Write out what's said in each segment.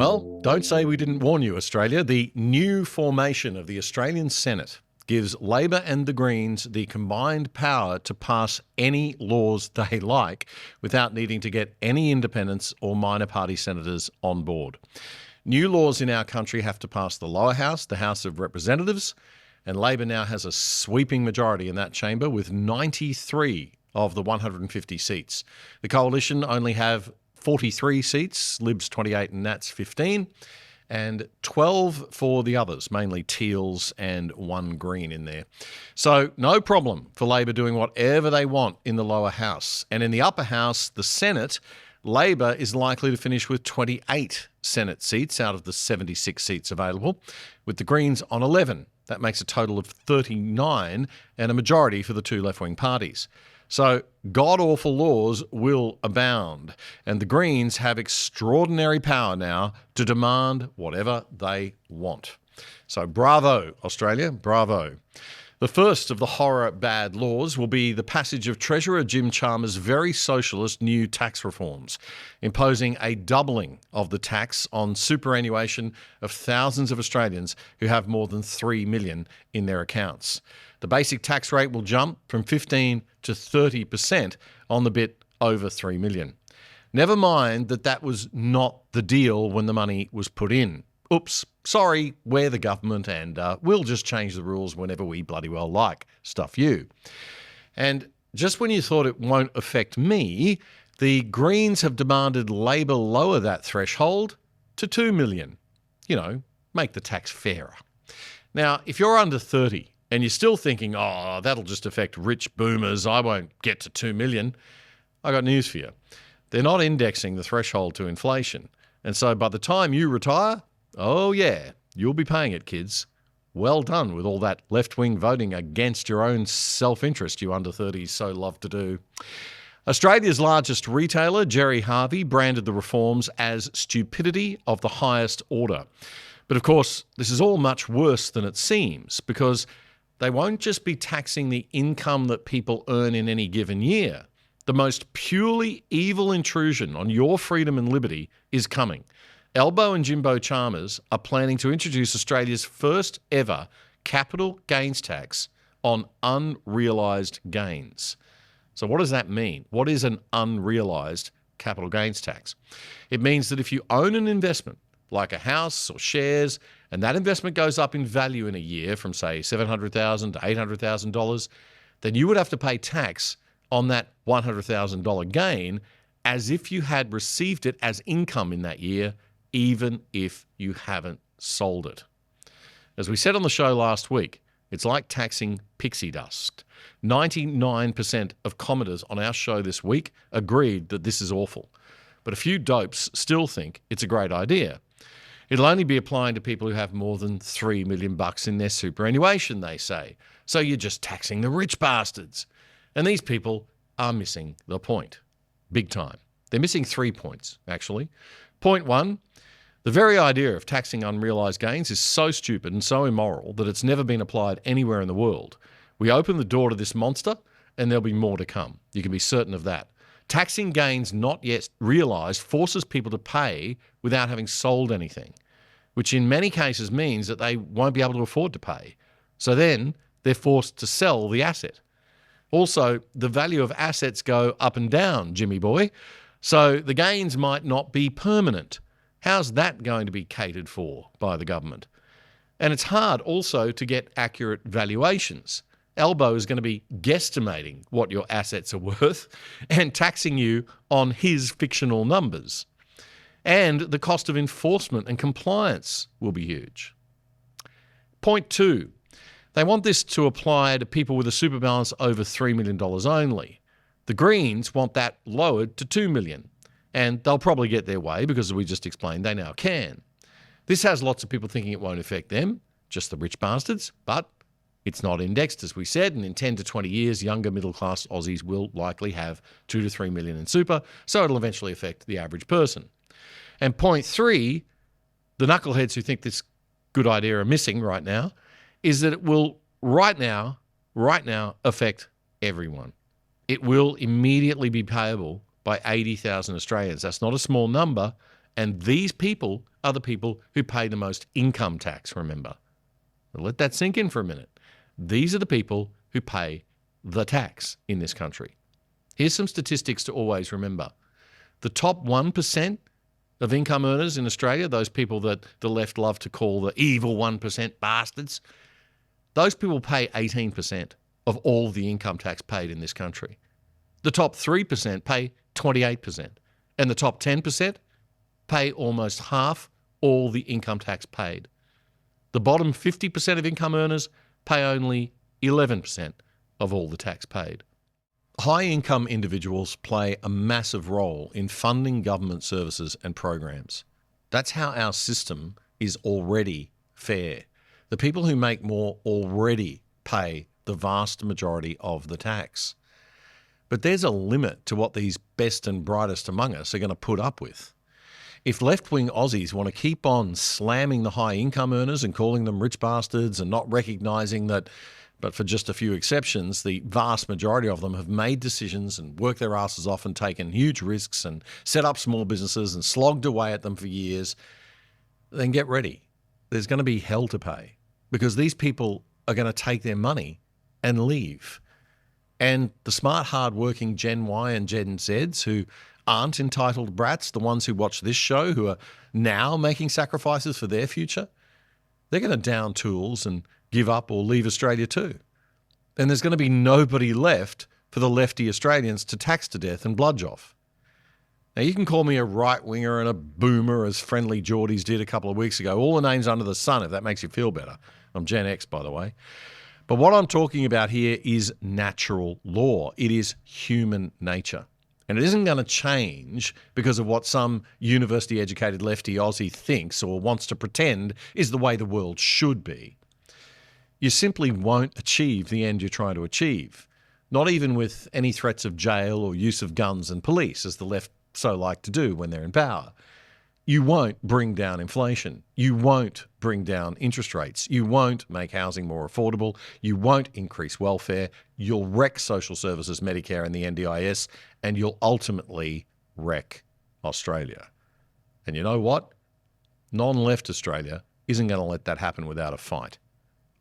Well, don't say we didn't warn you, Australia. The new formation of the Australian Senate gives Labor and the Greens the combined power to pass any laws they like without needing to get any independents or minor party senators on board. New laws in our country have to pass the lower house, the House of Representatives, and Labor now has a sweeping majority in that chamber with 93 of the 150 seats. The coalition only have 43 seats, Libs 28 and Nats 15, and 12 for the others, mainly Teals and one Green in there. So no problem for Labor doing whatever they want in the lower house. And in the upper house, the Senate, Labor is likely to finish with 28 Senate seats out of the 76 seats available, with the Greens on 11. That makes a total of 39 and a majority for the two left-wing parties. So god-awful laws will abound, and the Greens have extraordinary power now to demand whatever they want. So bravo, Australia, bravo. The first of the horror bad laws will be the passage of Treasurer Jim Chalmers' very socialist new tax reforms, imposing a doubling of the tax on superannuation of thousands of Australians who have more than 3 million in their accounts. The basic tax rate will jump from 15 to 30% on the bit over 3 million. Never mind that was not the deal when the money was put in. Oops, sorry, we're the government and we'll just change the rules whenever we bloody well like. Stuff you. And just when you thought it won't affect me, the Greens have demanded Labor lower that threshold to 2 million. You know, make the tax fairer. Now, if you're under 30 and you're still thinking, oh, that'll just affect rich boomers, I won't get to 2 million, I got news for you. They're not indexing the threshold to inflation. And so by the time you retire, oh yeah, you'll be paying it, kids. Well done with all that left-wing voting against your own self-interest you under 30s so love to do. Australia's largest retailer, Gerry Harvey, branded the reforms as stupidity of the highest order. But of course, this is all much worse than it seems, because they won't just be taxing the income that people earn in any given year. The most purely evil intrusion on your freedom and liberty is coming. Elbow and Jimbo Chalmers are planning to introduce Australia's first ever capital gains tax on unrealised gains. So what does that mean? What is an unrealised capital gains tax? It means that if you own an investment, like a house or shares, and that investment goes up in value in a year from, say, $700,000 to $800,000, then you would have to pay tax on that $100,000 gain as if you had received it as income in that year, even if you haven't sold it. As we said on the show last week, it's like taxing pixie dust. 99% of commenters on our show this week agreed that this is awful, but a few dopes still think it's a great idea. It'll only be applying to people who have more than 3 million bucks in their superannuation, they say. So you're just taxing the rich bastards. And these people are missing the point. Big time. They're missing 3 points, actually. Point one, the very idea of taxing unrealised gains is so stupid and so immoral that it's never been applied anywhere in the world. We open the door to this monster and there'll be more to come. You can be certain of that. Taxing gains not yet realised forces people to pay without having sold anything, which in many cases means that they won't be able to afford to pay. So then they're forced to sell the asset. Also, the value of assets go up and down, Jimmy boy. So the gains might not be permanent. How's that going to be catered for by the government? And it's hard also to get accurate valuations. Elbow is going to be guesstimating what your assets are worth and taxing you on his fictional numbers. And the cost of enforcement and compliance will be huge. Point two, they want this to apply to people with a super balance over $3 million only. The Greens want that lowered to $2 million. And they'll probably get their way because, as we just explained, they now can. This has lots of people thinking it won't affect them, just the rich bastards, but it's not indexed, as we said, and in 10 to 20 years, younger middle-class Aussies will likely have 2 to 3 million in super, so it'll eventually affect the average person. And point three, the knuckleheads who think this good idea are missing right now, is that it will right now affect everyone. It will immediately be payable by 80,000 Australians. That's not a small number, and these people are the people who pay the most income tax, remember. But let that sink in for a minute. These are the people who pay the tax in this country. Here's some statistics to always remember. The top 1% of income earners in Australia, those people that the left love to call the evil 1% bastards, those people pay 18% of all the income tax paid in this country. The top 3% pay 28%, and the top 10% pay almost half all the income tax paid. The bottom 50% of income earners pay only 11% of all the tax paid. High-income individuals play a massive role in funding government services and programs. That's how our system is already fair. The people who make more already pay the vast majority of the tax. But there's a limit to what these best and brightest among us are going to put up with. If left-wing Aussies want to keep on slamming the high-income earners and calling them rich bastards and not recognising that, but for just a few exceptions, the vast majority of them have made decisions and worked their asses off and taken huge risks and set up small businesses and slogged away at them for years, then get ready. There's going to be hell to pay because these people are going to take their money and leave. And the smart, hard-working Gen Y and Gen Zs who aren't entitled brats, the ones who watch this show who are now making sacrifices for their future, they're going to down tools and give up or leave Australia too. And there's going to be nobody left for the lefty Australians to tax to death and bludge off. Now, you can call me a right-winger and a boomer, as Friendly Geordies did a couple of weeks ago. All the names under the sun, if that makes you feel better. I'm Gen X, by the way. But what I'm talking about here is natural law. It is human nature. And it isn't going to change because of what some university-educated lefty Aussie thinks or wants to pretend is the way the world should be. You simply won't achieve the end you're trying to achieve, not even with any threats of jail or use of guns and police, as the left so like to do when they're in power. You won't bring down inflation. You won't bring down interest rates. You won't make housing more affordable. You won't increase welfare. You'll wreck social services, Medicare and the NDIS, and you'll ultimately wreck Australia. And you know what? Non-left Australia isn't going to let that happen without a fight.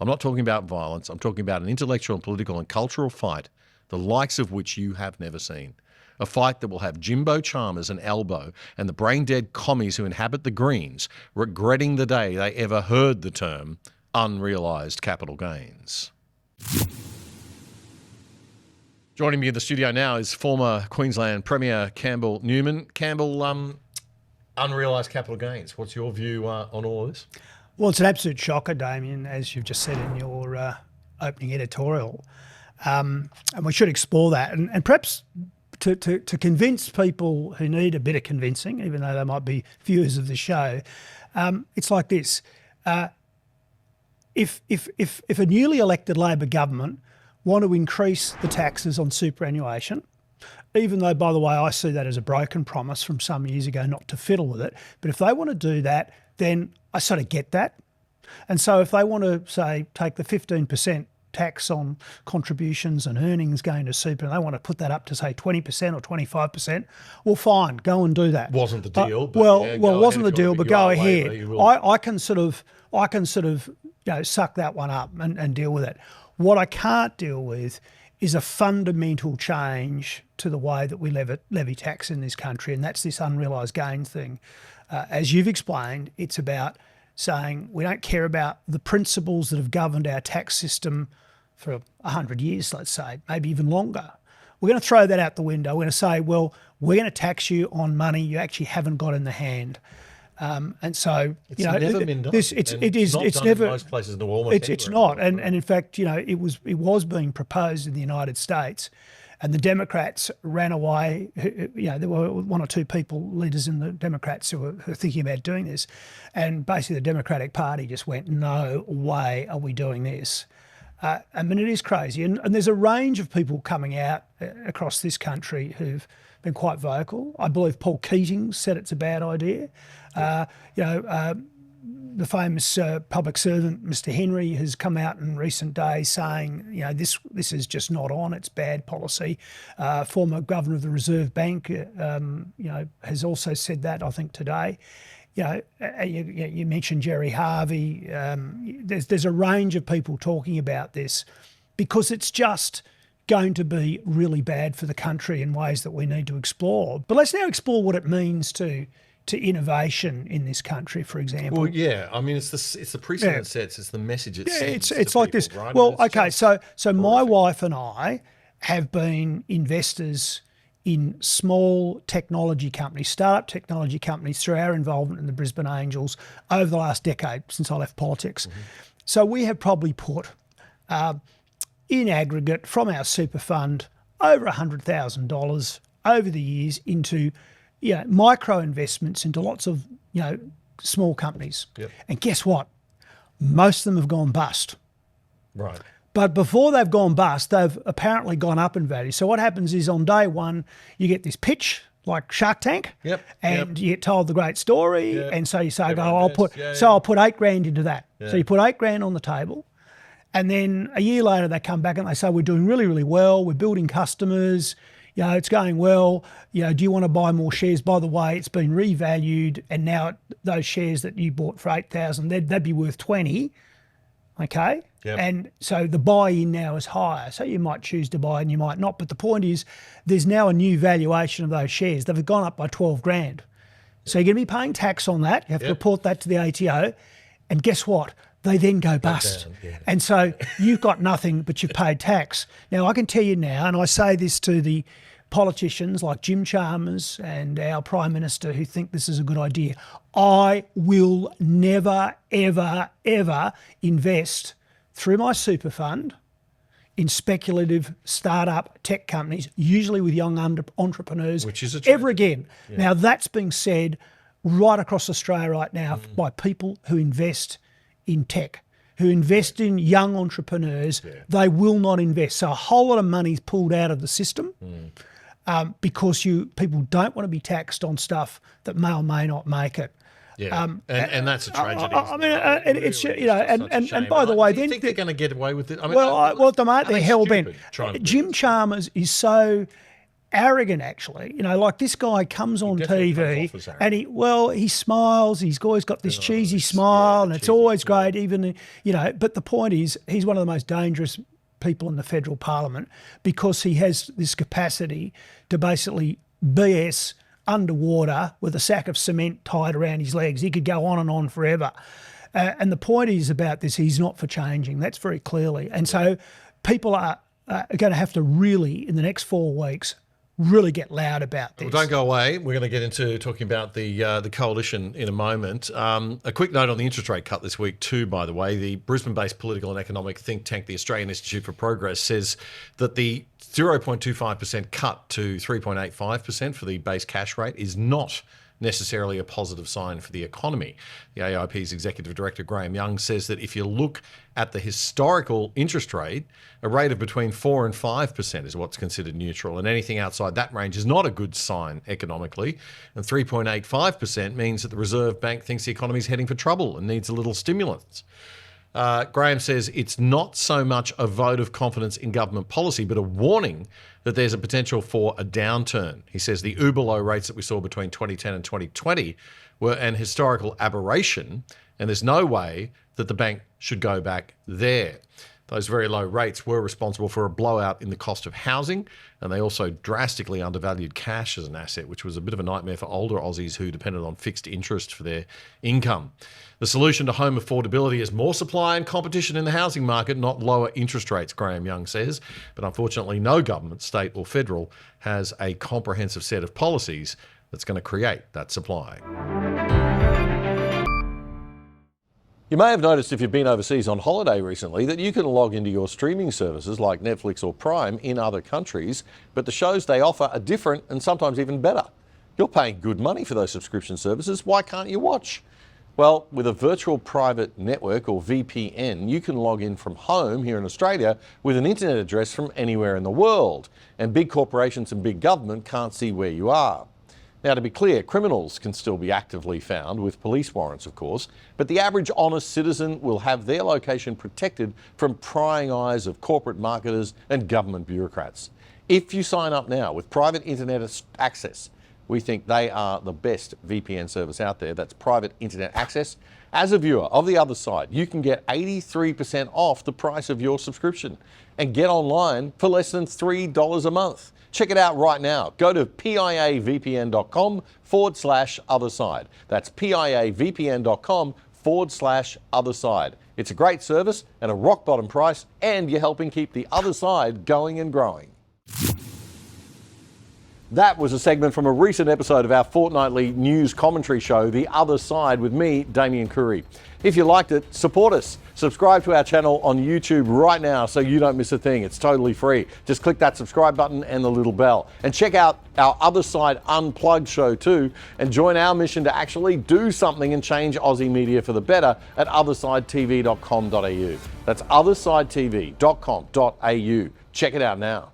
I'm not talking about violence. I'm talking about an intellectual and political and cultural fight, the likes of which you have never seen. A fight that will have Jimbo Chalmers and Elbow and the brain-dead commies who inhabit the Greens regretting the day they ever heard the term unrealized capital gains. Joining me in the studio now is former Queensland Premier Campbell Newman. Campbell, unrealised capital gains. What's your view on all of this? Well, it's an absolute shocker, Damien, as you've just said in your opening editorial. And we should explore that. And perhaps to convince people who need a bit of convincing, even though they might be viewers of the show, it's like this. If a newly elected Labor government want to increase the taxes on superannuation, even though, by the way, I see that as a broken promise from some years ago not to fiddle with it, but if they want to do that, then I sort of get that. And so if they want to, say, take the 15% tax on contributions and earnings going to super, and they want to put that up to, say, 20% or 25%, well, fine, go and do that. Wasn't the deal. But it wasn't the deal, but go ahead. I can sort of suck that one up and deal with it. What I can't deal with is a fundamental change to the way that we levy tax in this country, and that's this unrealised gains thing. As you've explained, it's about saying we don't care about the principles that have governed our tax system for 100 years, let's say, maybe even longer. We're going to throw that out the window. We're going to say, well, we're going to tax you on money you actually haven't got in the hand. And so, it's never been done. It's never in most places in the world. It's not, and in fact, it was being proposed in the United States, and the Democrats ran away. There were one or two leaders in the Democrats who were thinking about doing this, and basically the Democratic Party just went, no way are we doing this. I mean, it is crazy, and there's a range of people coming out across this country who've been quite vocal. I believe Paul Keating said it's a bad idea. The famous public servant, Mr. Henry, has come out in recent days saying, this is just not on, it's bad policy. Former Governor of the Reserve Bank, has also said that, I think, today. you mentioned Jerry Harvey. There's a range of people talking about this because it's just going to be really bad for the country in ways that we need to explore. But let's now explore what it means to innovation in this country, for example. Well, yeah, I mean, it's the precedent sets, it's the message it sends. It's to like people, this. right? Well, okay, so my wife and I have been investors in small technology companies, startup technology companies, through our involvement in the Brisbane Angels over the last decade since I left politics. Mm-hmm. So we have probably put, in aggregate, from our super fund, over $100,000 over the years into micro investments into lots of small companies. Yep. And guess what? Most of them have gone bust. Right. But before they've gone bust, they've apparently gone up in value. So what happens is on day one, you get this pitch like Shark Tank, and you get told the great story, and so you say, I'll put $8,000 into that. Yeah. So you put $8,000 on the table, and then a year later they come back and they say, we're doing really, really well. We're building customers. It's going well. Do you want to buy more shares? By the way, it's been revalued, and now those shares that you bought for $8,000, they'd be worth $20,000. Okay. Yep. And so the buy-in now is higher. So you might choose to buy and you might not. But the point is, there's now a new valuation of those shares. They've gone up by $12,000. So you're going to be paying tax on that. You have to report that to the ATO. And guess what? They then go bust. And so you've got nothing, but you've paid tax. Now, I can tell you now, and I say this to the politicians like Jim Chalmers and our Prime Minister who think this is a good idea, I will never, ever, ever invest through my super fund in speculative startup tech companies, usually with young entrepreneurs, which is ever again. Yeah. Now, that's being said right across Australia right now by people who invest in tech, who invest in young entrepreneurs. They will not invest. So a whole lot of money's pulled out of the system because people don't want to be taxed on stuff that may or may not make it. Yeah, and that's a tragedy. I mean, it's and by the way, do you think they're going to get away with it? I mean, at the moment they're hell bent. Jim Chalmers is so arrogant, actually. Like this guy comes on TV and he smiles. He's always got this cheesy smile, and it's always great. Even but the point is, he's one of the most dangerous people in the federal parliament because he has this capacity to basically BS underwater with a sack of cement tied around his legs. He could go on and on forever. And the point is about this, he's not for changing. That's very clearly. And so people are going to have to really, in the next 4 weeks, really get loud about this. Well, don't go away. We're going to get into talking about the coalition in a moment. A quick note on the interest rate cut this week too, by the way. The Brisbane-based political and economic think tank, the Australian Institute for Progress, says that the 0.25% cut to 3.85% for the base cash rate is not necessarily a positive sign for the economy. The AIP's Executive Director, Graham Young, says that if you look at the historical interest rate, a rate of between 4 and 5% is what's considered neutral, and anything outside that range is not a good sign economically. And 3.85% means that the Reserve Bank thinks the economy is heading for trouble and needs a little stimulus. Graham says it's not so much a vote of confidence in government policy, but a warning that there's a potential for a downturn. He says the uber low rates that we saw between 2010 and 2020 were an historical aberration, and there's no way that the bank should go back there. Those very low rates were responsible for a blowout in the cost of housing, and they also drastically undervalued cash as an asset, which was a bit of a nightmare for older Aussies who depended on fixed interest for their income. The solution to home affordability is more supply and competition in the housing market, not lower interest rates, Graham Young says. But unfortunately, no government, state or federal, has a comprehensive set of policies that's going to create that supply. You may have noticed if you've been overseas on holiday recently that you can log into your streaming services like Netflix or Prime in other countries, but the shows they offer are different and sometimes even better. You're paying good money for those subscription services. Why can't you watch? Well, with a virtual private network or VPN, you can log in from home here in Australia with an internet address from anywhere in the world, and big corporations and big government can't see where you are. Now, to be clear, criminals can still be actively found with police warrants, of course, but the average honest citizen will have their location protected from prying eyes of corporate marketers and government bureaucrats. If you sign up now with private internet access, We think they are the best VPN service out there. That's private internet access. As a viewer of The Other Side, you can get 83% off the price of your subscription and get online for less than $3 a month. Check it out right now. Go to piavpn.com/otherside. That's piavpn.com/otherside. It's a great service and a rock bottom price, and you're helping keep The Other Side going and growing. That was a segment from a recent episode of our fortnightly news commentary show, The Other Side, with me, Damien Curry. If you liked it, support us. Subscribe to our channel on YouTube right now so you don't miss a thing. It's totally free. Just click that subscribe button and the little bell. And check out our Other Side Unplugged show too, and join our mission to actually do something and change Aussie media for the better at othersidetv.com.au. That's othersidetv.com.au. Check it out now.